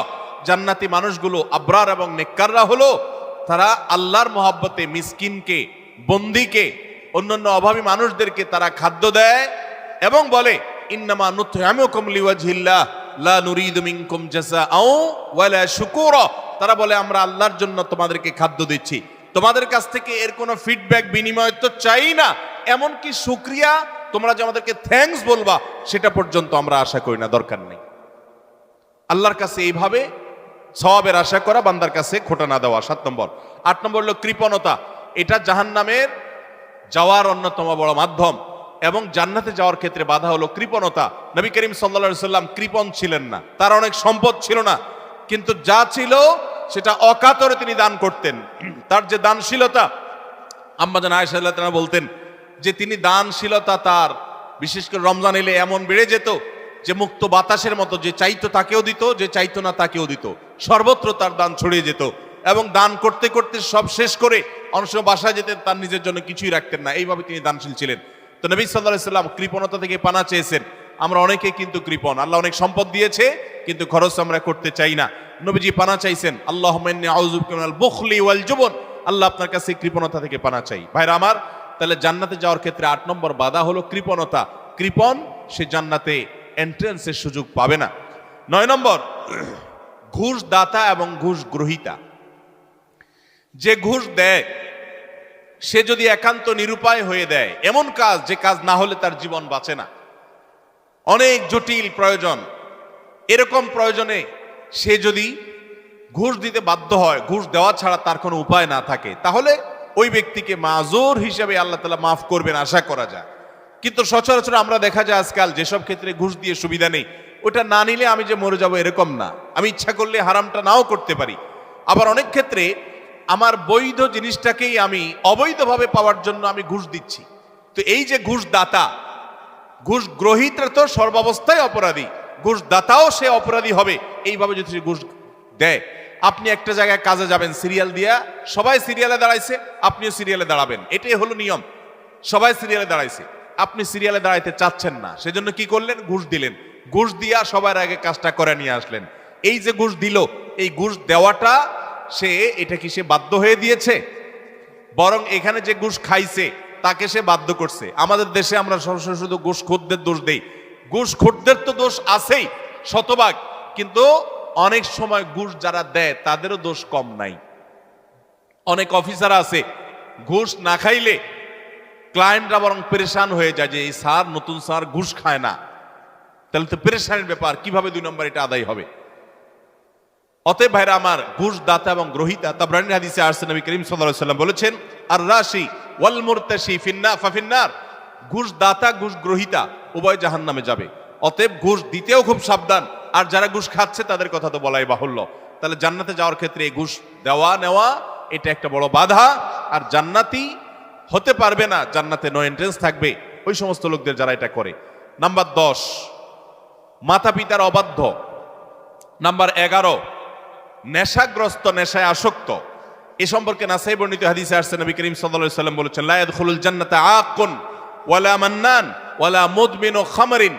জান্নাতি মানুষগুলো, আবরার এবং নেককাররা হলো তারা আল্লাহর মহব্বতে মিসকিনকে, বন্দীকে, অন্যান্য অভাবী মানুষদেরকে তারা খাদ্য দেয় এবং বলে ইন্নামা নুতইমুকুম লিওয়াজহিল্লাহ লা নুরিদু মিনকুম জাযাআও ওয়ালা শুকুরা, তারা বলে আমরা আল্লাহর জন্য তোমাদেরকে খাদ্য দিচ্ছি, তোমাদের কাছ থেকে এর কোনো ফিডব্যাক বিনিময় তো চাই না, এমনকি শুকরিয়া তোমরা যে আমাদেরকে থ্যাঙ্কস বলবা সেটা পর্যন্ত আমরা আশা করি না, দরকার নেই। আল্লাহর কাছে এইভাবে সওয়াবের আশা করা, বান্দার কাছে খোটা না দেওয়া 7 নম্বর। 8 নম্বর হলো কৃপণতা। এটা জাহান্নামের যাওয়ার অন্যতম বড় মাধ্যম এবং জান্নাতে যাওয়ার ক্ষেত্রে বাধা হলো কৃপণতা। নবী করিম সাল্লাল্লাহু আলাইহি সাল্লাম কৃপণ ছিলেন না, তার অনেক সম্পদ ছিল না, কিন্তু যা ছিল সেটা অকাতরে তিনি দান করতেন। তার যে দানশীলতা, আম্মা জান আয়েশা রাদিয়াল্লাহু তাআলা বলতেন যে তিনি দানশীলতা তার বিশেষ করে রমজান এলে এমন বেড়ে যেত যে মুক্ত বাতাসের মতো, যে চাইতো তাকেও দিত, যে চাইতো না তাকেও দিত, সর্বত্র তার দান ছড়িয়ে যেত এবং দান করতে করতে সব শেষ করে অনেক সময় বাসায় যেতেন, তার নিজের জন্য কিছুই রাখতেন না, এইভাবে তিনি দানশীল ছিলেন। তো নবী সাল্লাল্লাহু আলাইহি সাল্লাম কৃপণতা থেকে পানা চেয়েছেন। আমরা অনেকে কিন্তু কৃপণ, আল্লাহ অনেক সম্পদ দিয়েছে কিন্তু খরচ আমরা করতে চাই না। নবীজি পানা চাইছেন, আল্লাহুম্মা ইন্নী আউযু বিকা মিনাল বুখলি ওয়াল জুবন, আল্লাহ আপনার কাছে কৃপণতা থেকে পানা চাই। ভাইরা আমার, তাহলে জান্নাতে যাওয়ার ক্ষেত্রে 8 নম্বর বাধা হলো কৃপণতা। কৃপণ সে জান্নাতে এন্ট্রান্সের সুযোগ পাবে না। 9 নম্বর, ঘুষ দাতা এবং ঘুষ গ্রহীতা। যে ঘুষ দেয় সে যদি একান্ত নিরুপায় হয়ে দেয় এমন কাজ, যে কাজ না হলে তার জীবন বাঁচে না, অনেক জটিল প্রয়োজন, এরকম প্রয়োজনে সে যদি ঘুষ দিতে বাধ্য হয়, ঘুষ দেওয়া ছাড়া তার কোনো উপায় না থাকে, তাহলে ওই ব্যক্তিকে মাজুর হিসেবে আল্লাহ তাআলা মাফ করবেন আশা করা যায়। কিন্তু সচরাচর আমরা দেখা যায় আজকাল যেসব ক্ষেত্রে ঘুষ দিয়ে সুবিধা নেই, ওটা না নিলে আমি যে মরে যাব এরকম না, আমি ইচ্ছা করলে হারামটা নাও করতে পারি। আবার অনেক ক্ষেত্রে আমার বৈধ জিনিসটাকেই আমি অবৈধভাবে পাওয়ার জন্য আমি ঘুষ দিচ্ছি। তো এই যে ঘুষ দাতা, ঘুষ গ্রহীতা তো সর্বাবস্থায় অপরাধী, ঘুষ দাতাও সে অপরাধী হবে এইভাবে যদি সে ঘুষ দেয়। আপনি একটা জায়গায় কাজে যাবেন, সিরিয়াল দিয়া, সবাই সিরিয়ালে দাঁড়াইছে, আপনিও সিরিয়ালে দাঁড়াবেন, এটাই হলো নিয়ম। সবাই সিরিয়ালে দাঁড়াইছে, আপনি সিরিয়ালে দাঁড়াইতে চাচ্ছেন না, সেজন্য কি করলেন? ঘুষ দিলেন। ঘুষ দিয়া সবার আগে কাজটা করে নিয়ে আসলেন। এই যে ঘুষ দিল, এই ঘুষ দেওয়াটা সে, এটা কি সে বাধ্য হয়ে দিয়েছে? বরং এখানে যে ঘুষ খাইছে তাকে সে বাধ্য করছে। আমাদের দেশে আমরা সরাসরি শুধু ঘুষখোরদের দোষ দেই। ঘুষখোরদের তো দোষ আছেই শতভাগ, কিন্তু অনেক সময় ঘুষ যারা দেয় তাদেরও দোষ কম নাই। অনেক অফিসার আছে ঘুষ না খাইলে ক্লায়েন্টরা বরং পেরেশান হয়ে যায় যে এই স্যার, নতুন স্যার ঘুষ খায় না, তাহলে তো পেরেশানের ব্যাপার, কিভাবে 2 নম্বর এটা আদায় হবে। অতএব ভাইরা আমার, ঘুষ দাতা এবং গ্রহীতা, তাবরানী হাদিসে আসছে নবী করিম সাল্লাল্লাহু আলাইহি ওয়াসাল্লাম বলেছেন, আর রাশি ওয়াল মুরতাশি ফাফিন্নার, ঘুষ দাতা ঘুষ গ্রহীতা উভয় জাহান্নামে যাবে। অতএব ঘুষ দিতেও খুব সাবধান, আর যারা ঘুষ খাচ্ছে তাদের কথা তো বলাই বাহুল্য। তাহলে জান্নাতে যাওয়ার ক্ষেত্রে এই ঘুষ দেওয়া নেওয়া এটা একটা বড় বাধা, আর জান্নাতি হতে পারবে না, জান্নাতে নো এন্ট্রেন্স থাকবে ওই সমস্ত লোকদের যারা এটা করে। নাম্বার 10, মাতা পিতার অবাধ্য। নাম্বার 11, নেশাগ্রস্ত, নেশায় আসক্ত। এ সম্পর্কে নাসাই বর্ণিত হাদিসে আসছে নবী করিম সাল্লাল্লাহু আলাইহি ওয়াসাল্লাম বলেছেন, লা ইয়াদখুলুল জান্নাতা আকুন ওয়ালা মান্নান ওয়ালা মুদমিনু খামরিন,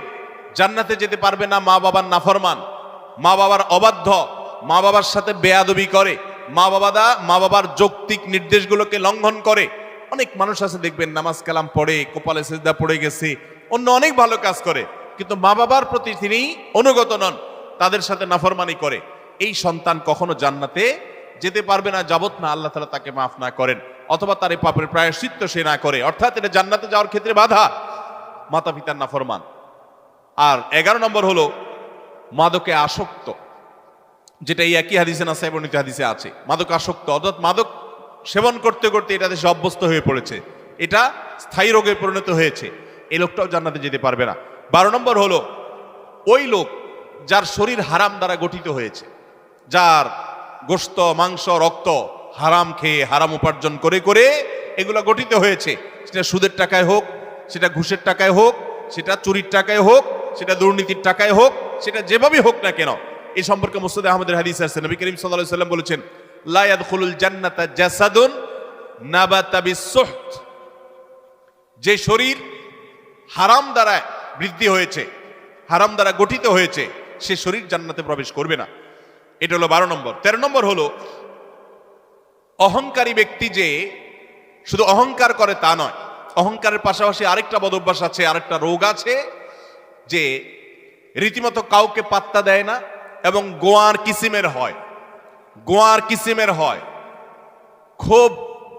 জান্নাতে যেতে পারবে না মা বাবার নাফরমান, মা বাবার অবাধ্য, মা বাবার সাথে বেয়াদবি করে, মা বাবার যৌক্তিক নির্দেশগুলোকে লঙ্ঘন করে। অনেক মানুষ আছে দেখবেন নামাজ কালাম পড়ে, কপালে সিজদা পড়ে গেছে, অন্য অনেক ভালো কাজ করে, কিন্তু মা বাবার প্রতি তিনি অনুগত নন, তাদের সাথে নাফরমানি করে। এই সন্তান কখনো জান্নাতে যেতে পারবে না যাবত না আল্লাহ তাআলা তাকে মাফ না করেন, অথবা তার এই পাপের প্রায়শ্চিত্ত সে না করে। অর্থাৎ এটা জান্নাতে যাওয়ার ক্ষেত্রে বাধা, মাতা পিতার নাফরমান। আর 11 নম্বর হলো মাদকে আসক্ত, যেটা এই একই হাদিসে নাসাই বর্ণিত হাদিসে আছে। মাদক আসক্ত অর্থাৎ মাদক সেবন করতে করতে এটা দেশে অভ্যস্ত হয়ে পড়েছে, এটা স্থায়ী রোগে পরিণত হয়েছে, এই লোকটাও জান্নাতে যেতে পারবে না। 12 নম্বর হলো ওই লোক যার শরীর হারাম দ্বারা গঠিত হয়েছে, যার গোশত, মাংস, রক্ত হারাম খেয়ে, হারাম উপার্জন করে করে এগুলো গঠিত হয়েছে, সেটা সুদের টাকায় হোক, সেটা ঘুষের টাকায় হোক, সেটা চুরির টাকায় হোক, সেটা দুর্নীতির টাকায় হোক, সেটা যেভাবেই হোক না কেন। এই সম্পর্কে মুসনাদে আহমদের হাদিস আছে, নবী করিম সাল্লাল্লাহু আলাইহি ওয়াসাল্লাম বলেছেন, লা ইয়াদখুলুল জান্নাতা জাসাদুন নাবাতা বিসসুহত, যে শরীর হারাম দ্বারা বৃদ্ধি হয়েছে, হারাম দ্বারা গঠিত হয়েছে, সে শরীর জান্নাতে প্রবেশ করবে না। এটা হলো 12 নম্বর। 13 নম্বর হলো অহংকারী ব্যক্তি, যে শুধু অহংকার করে তা নয়, অহংকারের পাশাপাশি আরেকটা বদ অভ্যাস আছে, আরেকটা রোগ আছে, যে রীতিমতো কাউকে পাত্তা দেয় না এবং গোয়ার কিসিমের হয়, খুব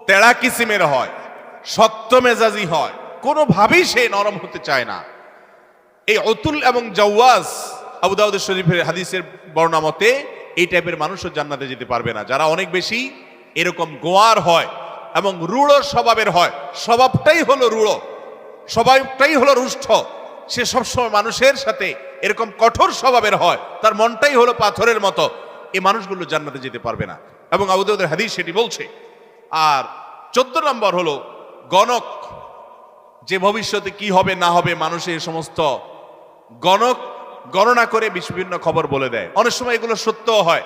তেড়া কিসিমের হয়, শক্ত মেজাজি হয়, কোনোভাবেই সে নরম হতে চায় না। এই উতুল এবং জাওয়াজ আবু দাউদ শরীফের হাদিসের বর্ণনা মতে এই টাইপের মানুষও জান্নাতে যেতে পারবে না, যারা অনেক বেশি এরকম গোয়ার হয় এবং রূঢ় স্বভাবের হয়। স্বভাবটাই হলো রুষ্ট, সে সবসময় মানুষের সাথে এরকম কঠোর স্বভাবের হয়, তার মনটাই হলো পাথরের মতো। এই মানুষগুলো জান্নাতে যেতে পারবে না এবং আবু দাউদের হাদিস সেটি বলছে। আর 14 নম্বর হলো গণক, যে ভবিষ্যতে কি হবে না হবে মানুষের সমস্ত গণনা করে বিভিন্ন খবর বলে দেয়। অনেক সময় এগুলো সত্য হয়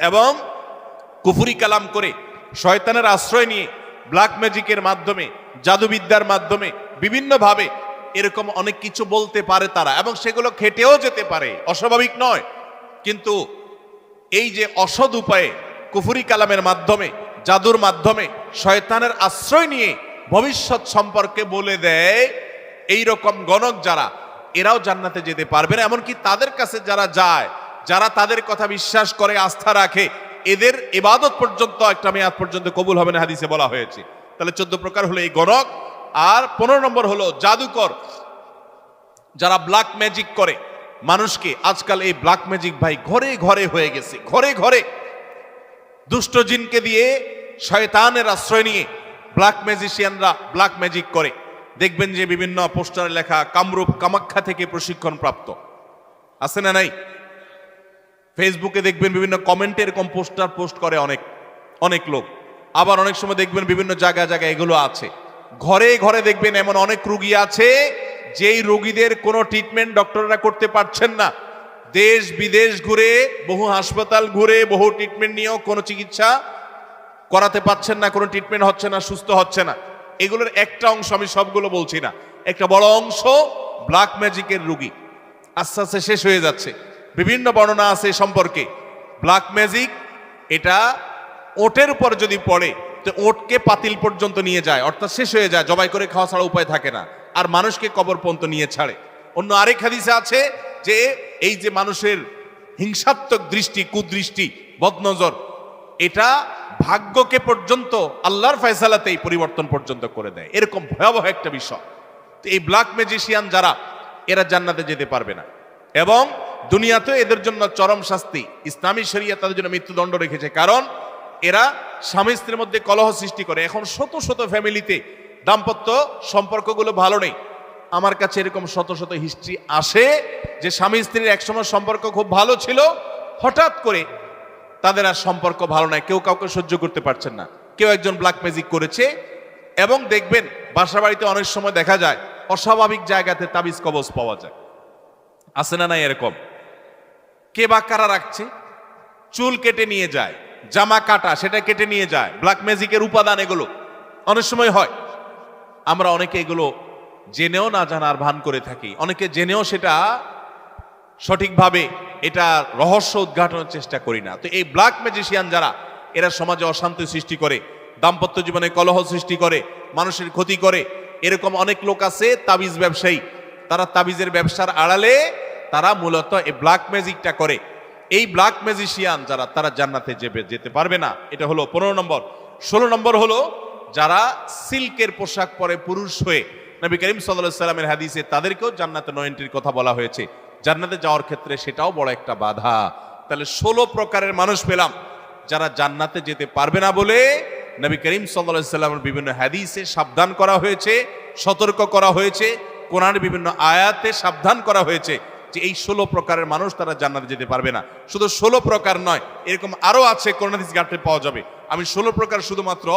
এবং কুফরি কালাম করে শয়তানের আশ্রয় নিয়ে ব্ল্যাক ম্যাজিকের মাধ্যমে, জাদুবিদ্যার মাধ্যমে বিভিন্নভাবে এরকম অনেক কিছু বলতে পারে তারা, এবং সেগুলো খেটেও যেতে পারে, অস্বাভাবিক নয়। কিন্তু এই যে অসৎ উপায়ে কুফরি কালামের মাধ্যমে, জাদুর মাধ্যমে শয়তানের আশ্রয় নিয়ে ভবিষ্যৎ সম্পর্কে বলে দেয়, এই রকম গণক যারা, এরাও জান্নাতে যেতে পারবে না। এমনকি তাদের কাছে যারা যায়, যারা তাদের কথা বিশ্বাস করে, আস্থা রাখে, এদের ইবাদত পর্যন্ত একটা মেয়াদ পর্যন্ত কবুল হবে না, হাদিসে বলা হয়েছে। তাহলে 14 প্রকার হলো এই গণক। আর 15 নম্বর হলো জাদুকর, যারা ব্ল্যাক ম্যাজিক করে মানুষকে। আজকাল এই ব্ল্যাক ম্যাজিক ভাই ঘরে ঘরে হয়ে গেছে, ঘরে ঘরে দুষ্ট জিনকে দিয়ে, শয়তানের আশ্রয় নিয়ে ব্ল্যাক ম্যাজিশিয়ানরা ব্ল্যাক ম্যাজিক করে। দেখবেন যে বিভিন্ন পোস্টারে লেখা কামরূপ কামাখ্যা থেকে প্রশিক্ষণ প্রাপ্ত, আছে না নাই? ফেসবুকে দেখবেন বিভিন্ন কমেন্টে এরকম পোস্টার পোস্ট করে অনেক লোক। আবার অনেক সময় দেখবেন বিভিন্ন জায়গায় এগুলো আছে। ঘরে ঘরে দেখবেন এমন অনেক রোগী আছে যেই রোগীদের কোনো ট্রিটমেন্ট ডক্টররা করতে পারছেন না। দেশ বিদেশ ঘুরে, বহু হাসপাতাল ঘুরে, বহু ট্রিটমেন্ট নিয়েও কোনো চিকিৎসা করাতে পারছেন না, কোনো ট্রিটমেন্ট হচ্ছে না, সুস্থ হচ্ছে না। এগুলোর একটা অংশ, আমি সবগুলো বলছি না, একটা বড় অংশ ব্ল্যাক ম্যাজিকের রোগী আস্তে আস্তে শেষ হয়ে যাচ্ছে। বিভিন্ন বর্ণনা আছে সম্পর্কে। ব্ল্যাক ম্যাজিক এটা ওটের উপর যদি পড়ে তো ওটকে পাতিল পর্যন্ত নিয়ে যায়, অর্থাৎ শেষ হয়ে যায়, জবাই করে খাওয়া ছাড়া উপায় থাকে না, আর মানুষকে কবর পর্যন্ত নিয়ে ছাড়ে। অন্য আরেক হাদিসে আছে যে এই যে মানুষের হিংসাত্মক দৃষ্টি, কুদৃষ্টি, বদনজর, এটা ভাগ্যকে পর্যন্ত আল্লাহর ফয়সালাতেই পরিবর্তন পর্যন্ত করে দেয়। এরকম ভয়াবহ একটা বিষয়। তো এই ব্ল্যাক ম্যাজিশিয়ান যারা, এরা জান্নাতে যেতে পারবে না এবং দুনিয়াতে এদের জন্য চরম শাস্তি। ইসলামী শরিয়া তাদের জন্য মৃত্যুদণ্ড রেখেছে, কারণ এরা স্বামী স্ত্রীর মধ্যে কলহ সৃষ্টি করে। এখন শত শত ফ্যামিলিতে দাম্পত্য সম্পর্কগুলো ভালো নেই। আমার কাছে এরকম শত শত হিস্ট্রি আসে যে স্বামী স্ত্রীর একসময় সম্পর্ক খুব ভালো ছিল, হঠাৎ করে তাদের আর সম্পর্ক ভালো নাই, কেউ কাউকে সহ্য করতে পারছেন না, কেউ একজন ব্ল্যাক ম্যাজিক করেছে। এবং দেখবেন বাসা বাড়িতে অনেক সময় দেখা যায় অস্বাভাবিক জায়গাতে তাবিজ কবজ পাওয়া যায়, আছে না নাই? এরকম কে বা কারা রাখছে, চুল কেটে নিয়ে যায়, জামা কাটা সেটা কেটে নিয়ে যায়, ব্ল্যাক ম্যাজিকের উপাদান এগুলো অনেক সময় হয়। আমরা অনেকে এগুলো জেনেও না জানার ভান করে থাকি, অনেকে জেনেও সেটা সঠিকভাবে এটা রহস্য উদ্ঘাটনের চেষ্টা করি না। তো এই ব্ল্যাক ম্যাজিশিয়ান যারা, এরা সমাজে অশান্তি সৃষ্টি করে, দাম্পত্য জীবনে কলহ সৃষ্টি করে, মানুষের ক্ষতি করে। এরকম অনেক লোক আছে তাবিজ ব্যবসায়ী, তারা তাবিজের ব্যবসার আড়ালে তারা মূলত এই ব্ল্যাক ম্যাজিকটা করে। এই ব্ল্যাক ম্যাজিশিয়ান যারা, তারা জান্নাতে যেতে পারবে না। এটা হলো 15 নম্বর। 16 নম্বর হলো যারা সিল্কের পোশাক পরে পুরুষ হয়ে, নবী করিম সাল্লাল্লাহু আলাইহি সাল্লামের হাদিসে তাদেরকেও জান্নাতে নো এন্ট্রির কথা বলা হয়েছে। জান্নাতে যাওয়ার ক্ষেত্রে সেটাও বড় একটা বাধা। তাহলে 16 প্রকারের মানুষ পেলাম যারা জান্নাতে যেতে পারবে না বলে নবী করিম সাল্লাল্লাহু আলাইহি সাল্লামের বিভিন্ন হাদিসে সাবধান করা হয়েছে, সতর্ক করা হয়েছে, কোরআনের বিভিন্ন আয়াতে সাবধান করা হয়েছে যে এই 16 প্রকারের মানুষ তারা জান্নাতে যেতে পারবে না। শুধু 16 প্রকার নয়, এরকম আরো আছে, কোরআন হাদিস ঘাটলে পাওয়া যাবে। আমি 16 প্রকার শুধুমাত্র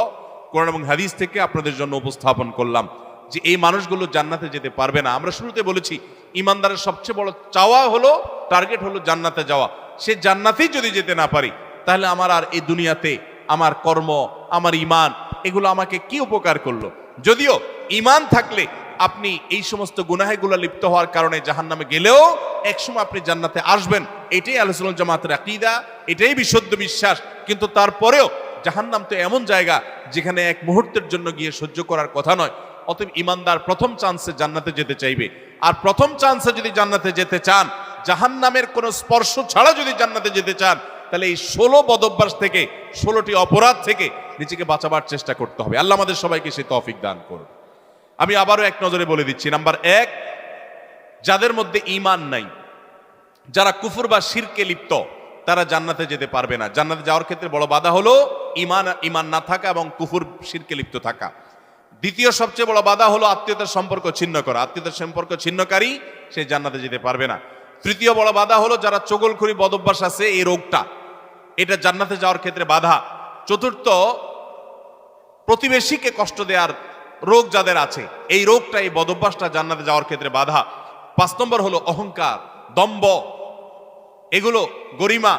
কোরআন এবং হাদিস থেকে আপনাদের জন্য উপস্থাপন করলাম যে এই মানুষগুলো জান্নাতে যেতে পারবে না। আমরা শুরুতে বলেছি ইমানদারের সবচেয়ে বড় চাওয়া হলো, টার্গেট হলো জান্নাতে যাওয়া। সে জান্নাতেই যদি যেতে না পারি, তাহলে আমার আর এই দুনিয়াতে আমার কর্ম, আমার ইমান, এগুলো আমাকে কি উপকার করলো? যদিও ইমান থাকলে আপনি এই সমস্ত গুনাহেগুলো লিপ্ত হওয়ার কারণে জাহান্নামে গেলেও একসময় আপনি জান্নাতে আসবেন, এটাই আহলে সুন্নাত জামাতের আকীদা, এটাই বিশুদ্ধ বিশ্বাস। কিন্তু তারপরেও জাহান্নাম তো এমন জায়গা যেখানে এক মুহূর্তের জন্য গিয়ে সহ্য করার কথা নয়। অতএব ইমানদার প্রথম চান্সে জান্নাতে যেতে চাইবে। আর প্রথম চান্সে যদি জান্নাতে যেতে চান, জাহান্নামের কোনো স্পর্শ ছাড়া যদি জান্নাতে যেতে চান, তাহলে এই 16 বদভ্যাস থেকে, 16টি অপরাধ থেকে নিজেকে বাঁচাবার চেষ্টা করতে হবে। আল্লাহ আমাদের সবাইকে সে তৌফিক দান করুন। আমি আবারও এক নজরে বলে দিচ্ছি, নাম্বার 1, যাদের মধ্যে ঈমান নাই, যারা কুফর বা শিরকে লিপ্ত, তারা জান্নাতে যেতে পারবে না। জান্নাতে যাওয়ার ক্ষেত্রে বড় বাধা হলো ঈমান না থাকা এবং কুফর শিরকে লিপ্ত থাকা। দ্বিতীয় সবচেয়ে বড় বাধা হলো আত্মীয়তার সম্পর্ক ছিন্ন করা। আত্মীয়তার সম্পর্ক ছিন্নকারী সে জান্নাতে যেতে পারবে না। তৃতীয় বড় বাধা হলো যারা চগলখড়ি বদভ্যাস আছে, এই রোগটা, এটা জান্নাতে যাওয়ার ক্ষেত্রে বাধা। চতুর্থ, প্রতিবেশীকে কষ্ট দেওয়ার রোগ যাদের আছে, এই রোগটা, এই বদভ্যাসটা জান্নাতে যাওয়ার ক্ষেত্রে বাধা। 5 নম্বর হলো অহংকার, দম্ভ, এগুলো গরিমা,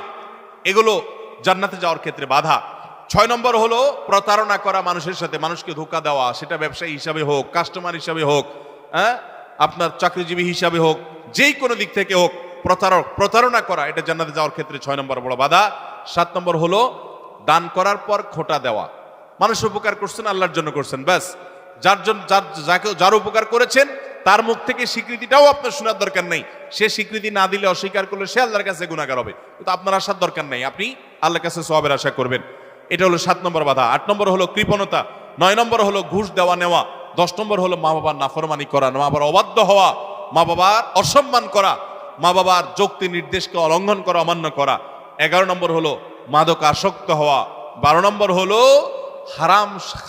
এগুলো জান্নাতে যাওয়ার ক্ষেত্রে বাধা। 6 নম্বর হলো প্রতারণা করা মানুষের সাথে, মানুষকে ধোঁকা দেওয়া, সেটা ব্যবসায়ী হিসাবে হোক, কাস্টমার হিসাবে হোক, আপনার চাকরিজীবী হিসাবে হোক, যেই কোনো দিক থেকে হোক, প্রতারণা করা, এটা জান্নাতে যাওয়ার ক্ষেত্রে 6 নম্বর বড় বাধা। 7 নম্বর হলো দান করার পর খোঁটা দেওয়া। মানুষ উপকার করছেন, আল্লাহর জন্য করছেন, ব্যাস, যার উপকার করেছেন তার মুখ থেকে স্বীকৃতিটাও আপনার শোনার দরকার নেই। সে স্বীকৃতি না দিলে, অস্বীকার করলে সে আল্লাহর কাছে গুনাহগার হবে, কিন্তু আপনার আসার দরকার নেই, আপনি আল্লাহর কাছে সওয়াবের আশা করবেন। এটা হলো 7 নম্বর বাধা। 8 নম্বর হলো কৃপণতা। 9 নম্বর হলো ঘুষ দেওয়া নেওয়া। 10 নম্বর হলো মা বাবার নাফরমানি করা, মা বাবার অবাধ্য হওয়া, মা বাবার অসম্মান করা, মা বাবার যুক্তি নির্দেশকে অলঙ্ঘন করা, অমান্য করা। 11 নম্বর হলো মাদক আসক্ত হওয়া। 12 নম্বর হলো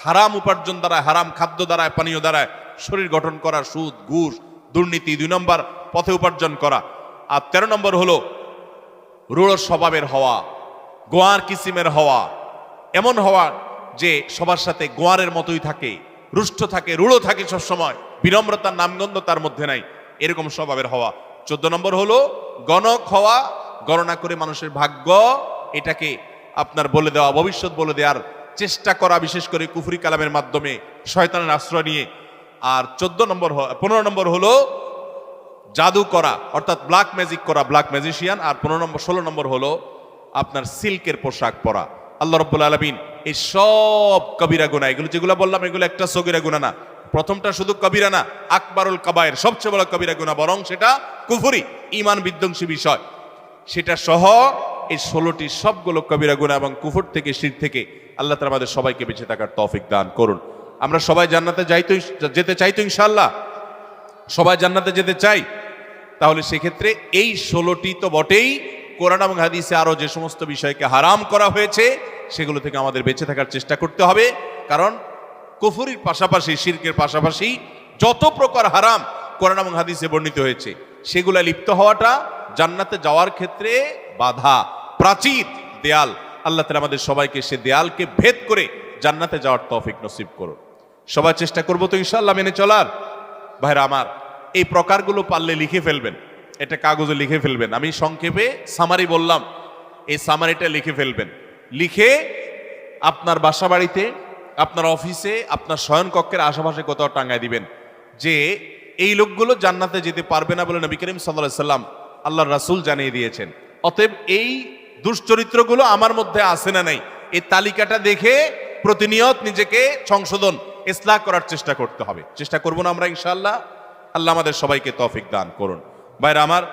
হারাম উপার্জন দ্বারা, হারাম খাদ্য দ্বারা, পানীয় দ্বারা শরীর গঠন করা, সুদ, ঘুষ, দুর্নীতি, 2 নম্বর পথে উপার্জন করা। আর 13 নম্বর হলো রূঢ় স্বভাবের হওয়া, গোয়ার কিসিমের হওয়া, এমন হওয়া যে সবার সাথে গোয়ারের মতোই থাকে, রুষ্ট থাকে, রূঢ় থাকে, সবসময় বিনম্রতার নামগন্ধ তার মধ্যে নাই, এরকম স্বভাবের হওয়া। 14 নম্বর হলো গণক হওয়া, গণনা করে মানুষের ভাগ্য এটাকে আপনার বলে দেওয়া, ভবিষ্যৎ বলে দেওয়ার চেষ্টা করা, বিশেষ করে কুফরি কালামের মাধ্যমে, শয়তানের আশ্রয় নিয়ে। আর 15 নম্বর হলো জাদু করা, অর্থাৎ ব্ল্যাক ম্যাজিক করা, ব্ল্যাক ম্যাজিশিয়ান। আর 16 নম্বর হলো আপনার সিল্কের পোশাক পরা। আল্লাহ রাব্বুল আলামিন এই সব কবিরা গুনাহ, এগুলো যেগুলো বললাম, এগুলো একটা সগীরা গুনাহ না। প্রথমটা শুধু কবিরা না, আকবারুল কাবায়ের, সবচেয়ে বড় কবিরা গুনাহ, বরং সেটা কুফরি, ঈমান বিধ্বংসী বিষয়। সেটা সহ এই 16টি সবগুলো কবিরা গুনাহ এবং কুফর থেকে, শিরক থেকে আল্লাহ তাআলা আমাদের সবাইকে বেঁচে থাকার তৌফিক দান করুন। আমরা সবাই জান্নাতে যেতে চাই তো ইনশাআল্লাহ? সবাই জান্নাতে যেতে চাই। তাহলে সেক্ষেত্রে এই 16টি তো বটেই, কোরআন এবং হাদিসে আরো যে সমস্ত বিষয়কে হারাম করা হয়েছে সেগুলো থেকে আমাদের বেঁচে থাকার চেষ্টা করতে হবে। কারণ কুফরির পাশাপাশি, শিরকের পাশাপাশি যত প্রকার হারাম কোরআন এবং হাদিসে বর্ণিত হয়েছে, সেগুলা লিপ্ত হওয়াটা জান্নাতে যাওয়ার ক্ষেত্রে বাধা, প্রাচীর, দেয়াল। আল্লাহ তাআলা আমাদের সবাইকে সে দেয়ালকে ভেদ করে জান্নাতে যাওয়ার তৌফিক নসিব করুন। সবাই চেষ্টা করবো তো ইনশাআল্লাহ মেনে চলার। ভাইরা আমার, এই প্রকারগুলো পারলে লিখে ফেলবেন, এটা কাগজে লিখে ফেলবেন। আমি সংক্ষেপে সামারি বললাম, এই সামারিটা লিখে ফেলবেন। লিখে আপনার বাসা বাড়িতে, আপনার অফিসে, আপনার শয়নকক্ষের আশেপাশে কোথাও টাঙ্গায় দিবেন যে এই লোকগুলো জান্নাতে যেতে পারবে না বলে নবী করিম সাল্লাল্লাহু আলাইহি সাল্লাম, আল্লাহর রাসূল জানিয়ে দিয়েছেন। অতএব এই দুশ্চরিত্রগুলো আমার মধ্যে আছে না নাই, এই তালিকাটা দেখে প্রতিনিয়ত নিজেকে সংশোধন, ইসলাহ করার চেষ্টা করতে হবে। চেষ্টা করব না আমরা ইনশাআল্লাহ? আল্লাহ আমাদের সবাইকে তৌফিক দান করুন। ভাইরা আমার,